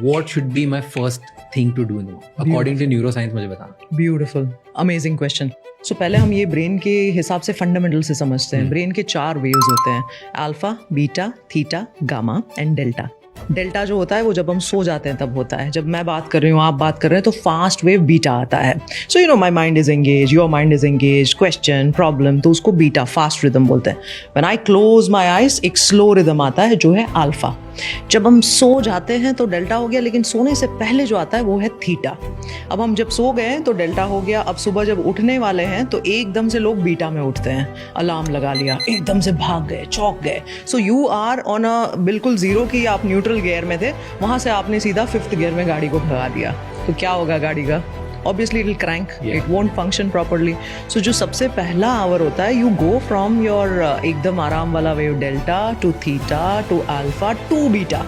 what should be my first thing to do now according to neuroscience? मुझे बताना. Beautiful, amazing question. सो पहले हम ये ब्रेन के हिसाब से फंडामेंटल से समझते हैं. ब्रेन के 4 वेव्स होते हैं, alpha, beta, theta, gamma and delta. Delta जो होता है वो जब हम सो जाते हैं तब होता है. जब मैं बात कर रही हूँ, आप बात कर रहे हैं, तो फास्ट वेव बीटा आता है. So you know my mind is engage, your mind is engage, question, problem, तो उसको बीटा, फास्ट रिदम बोलते हैं. When I close my eyes, एक स्लो रिदम आता है जो है अल्फा. जब हम सो जाते हैं तो डेल्टा हो गया, लेकिन सोने से पहले जो आता है वो है थीटा. अब हम जब सो गए तो डेल्टा हो गया. अब सुबह जब उठने वाले हैं तो एकदम से लोग बीटा में उठते हैं. अलार्म लगा लिया, एकदम से भाग गए, चौंक गए. So you are on a बिल्कुल जीरो की आप न्यूट्रल गियर में थे, वहाँ से आपने सीधा 5th गियर में गाड़ी को भगा दिया. तो क्या होगा गाड़ी का? Obviously it will crank, it won't function properly. So जो सबसे पहला आवर होता है, you go from your एकदम आराम वाला wave delta to theta to alpha to beta.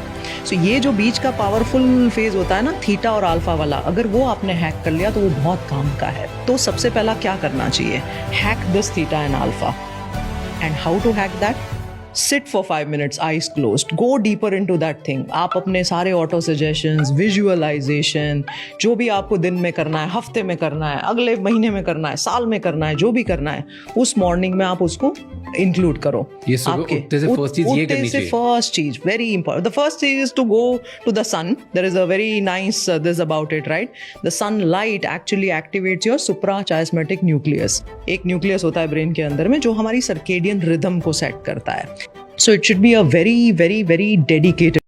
So ये जो बीच का पावरफुल फेज होता है ना, थीटा और अल्फा वाला, अगर वो आपने हैक कर लिया तो वो बहुत काम का है. तो सबसे पहला क्या करना चाहिए? Hack this theta and alpha. And how to hack that? Sit for 5 minutes, eyes closed. Go deeper into that thing. आप अपने सारे ऑटो सजेशंस, विजुअलाइजेशन, जो भी आपको दिन में करना है, हफ्ते में करना है, अगले महीने में करना है, साल में करना है, जो भी करना है, उस मॉर्निंग में आप उसको इंक्लूड करो. ये सुबह उठते से फर्स्ट चीज ये करनी चाहिए. फर्स्ट चीज वेरी इंपॉर्टेंट. द फर्स्ट चीज is to go to the sun. There is a very nice this about it, right? The sunlight actually activates your suprachiasmatic nucleus. एक न्यूक्लियस होता है ब्रेन के अंदर में जो हमारी सर्केडियन रिदम को सेट करता है. So it should be a very, very, very dedicated